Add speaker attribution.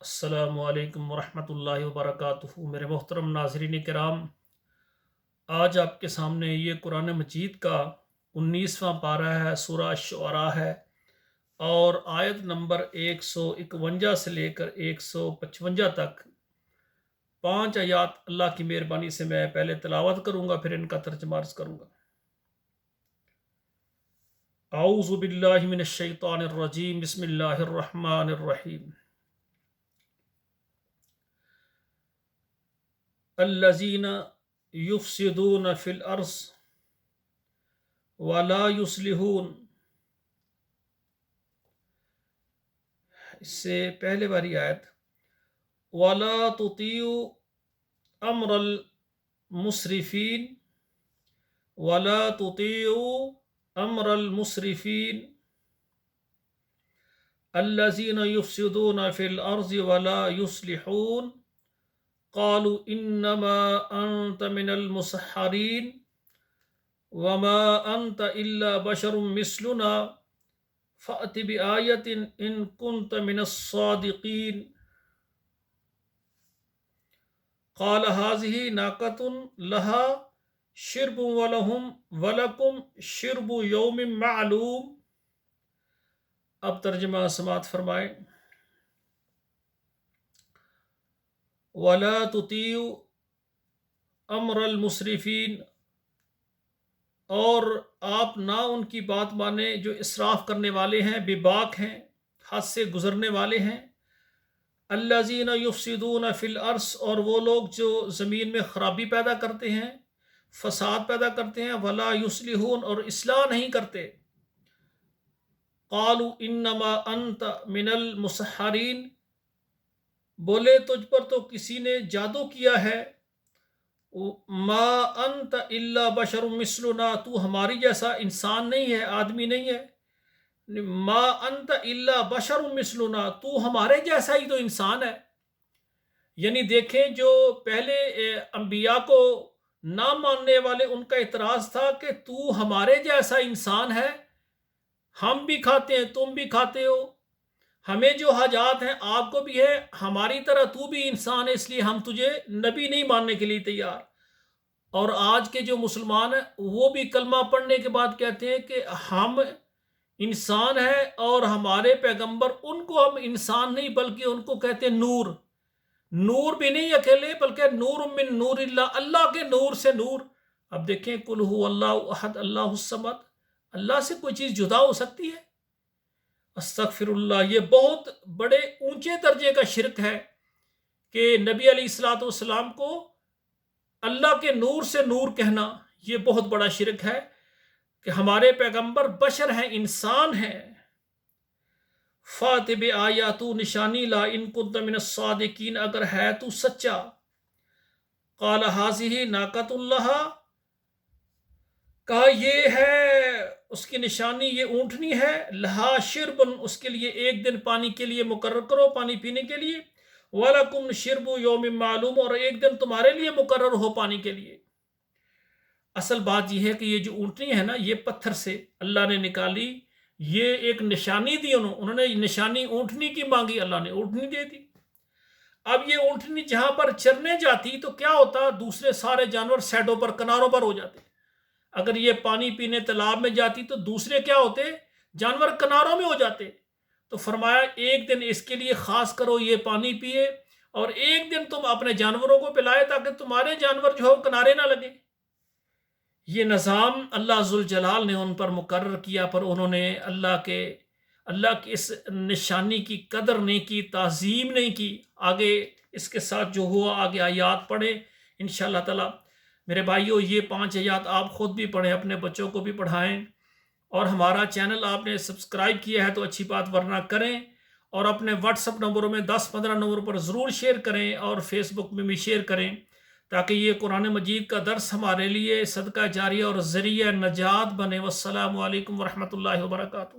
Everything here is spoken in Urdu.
Speaker 1: السلام علیکم ورحمۃ اللہ وبرکاتہ۔ میرے محترم ناظرین کرام، آج آپ کے سامنے یہ قرآن مجید کا 19واں پارہ ہے، سورہ شعراء ہے، اور آیت نمبر 151 سے لے کر 155 تک 5 آیات اللہ کی مہربانی سے میں پہلے تلاوت کروں گا، پھر ان کا ترجمہ عرض کروں گا۔ اعوذ باللہ من الشیطان الرجیم، بسم اللہ الرحمن الرحیم۔ الذین یفسدون فی الارض ولا یصلحون۔ اس سے پہلے والی آیت ولا تطیعوا امر المسرفین ولا تطیعوا امر المسرفین الذین یفسدون فی الارض ولا یصلحون قالوا انما انت من المسحرین وما انت الا بشر مثلنا فأت بآیت ان کنت من الصادقین قال هذه ناقة لها شرب ولکم شرب یوم معلوم۔ اب ترجمہ سماعت فرمائیں۔ ولا تطیعوا امر المسرفین، اور آپ نہ ان کی بات مانیں جو اسراف کرنے والے ہیں، بے باک ہیں، حد سے گزرنے والے ہیں۔ الذین یفسدون فی الارض، اور وہ لوگ جو زمین میں خرابی پیدا کرتے ہیں، فساد پیدا کرتے ہیں، ولا یصلحون، اور اصلاح نہیں کرتے۔ قالوا انما انت من المسحرین، بولے تجھ پر تو کسی نے جادو کیا ہے۔ ما انت الا بشر مثلنا، تو ہماری جیسا انسان نہیں ہے، آدمی نہیں ہے۔ ما انت الا بشر مثلنا، تو ہمارے جیسا ہی تو انسان ہے۔ یعنی دیکھیں، جو پہلے انبیاء کو نہ ماننے والے، ان کا اعتراض تھا کہ تو ہمارے جیسا انسان ہے، ہم بھی کھاتے ہیں، تم بھی کھاتے ہو، ہمیں جو حاجات ہیں آپ کو بھی ہے، ہماری طرح تو بھی انسان ہے، اس لیے ہم تجھے نبی نہیں ماننے کے لیے تیار۔ اور آج کے جو مسلمان ہیں وہ بھی کلمہ پڑھنے کے بعد کہتے ہیں کہ ہم انسان ہیں، اور ہمارے پیغمبر، ان کو ہم انسان نہیں بلکہ ان کو کہتے ہیں نور۔ نور بھی نہیں اکیلے، بلکہ نور من نور اللہ، اللہ کے نور سے نور۔ اب دیکھیں، قل هو اللہ احد اللہ الصمد، اللہ سے کوئی چیز جدا ہو سکتی ہے؟ استغفر اللہ۔ یہ بہت بڑے اونچے درجے کا شرک ہے کہ نبی علیہ الصلوۃ والسلام کو اللہ کے نور سے نور کہنا، یہ بہت بڑا شرک ہے کہ ہمارے پیغمبر بشر ہیں، انسان ہیں۔ فاتب آیاتو، نشانی لا ان کنت من الصادقین، اگر ہے تو سچا۔ قال هذه ناقۃ لها، کہا یہ ہے اس کی نشانی، یہ اونٹنی ہے، لہا شربن، اس کے لیے ایک دن پانی کے لیے مقرر کرو، پانی پینے کے لیے، وَلَكُمْ شِرْبُ يَوْمٍ معلوم، اور ایک دن تمہارے لیے مقرر ہو پانی کے لیے۔ اصل بات یہ ہے کہ یہ جو اونٹنی ہے نا، یہ پتھر سے اللہ نے نکالی، یہ ایک نشانی دی، انہوں نے نشانی اونٹنی کی مانگی، اللہ نے اونٹنی دے دی۔ اب یہ اونٹنی جہاں پر چرنے جاتی تو کیا ہوتا، دوسرے سارے جانور سائڈوں پر، کناروں پر ہو جاتے۔ اگر یہ پانی پینے تالاب میں جاتی تو دوسرے کیا ہوتے، جانور کناروں میں ہو جاتے۔ تو فرمایا ایک دن اس کے لیے خاص کرو، یہ پانی پیے، اور ایک دن تم اپنے جانوروں کو پلائے تاکہ تمہارے جانور جو ہے کنارے نہ لگے۔ یہ نظام اللہ ذوالجلال نے ان پر مقرر کیا، پر انہوں نے اللہ کی اس نشانی کی قدر نہیں کی، تعظیم نہیں کی۔ آگے اس کے ساتھ جو ہوا، آگے آیات پڑھیں انشاءاللہ تعالی۔ میرے بھائیوں، یہ 5 آیات آپ خود بھی پڑھیں، اپنے بچوں کو بھی پڑھائیں، اور ہمارا چینل آپ نے سبسکرائب کیا ہے تو اچھی بات، ورنہ کریں، اور اپنے واٹس اپ نمبروں میں 10-15 نمبر پر ضرور شیئر کریں، اور فیس بک میں بھی شیئر کریں، تاکہ یہ قرآن مجید کا درس ہمارے لیے صدقہ جاریہ اور ذریعہ نجات بنے۔ والسلام علیکم ورحمۃ اللہ وبرکاتہ۔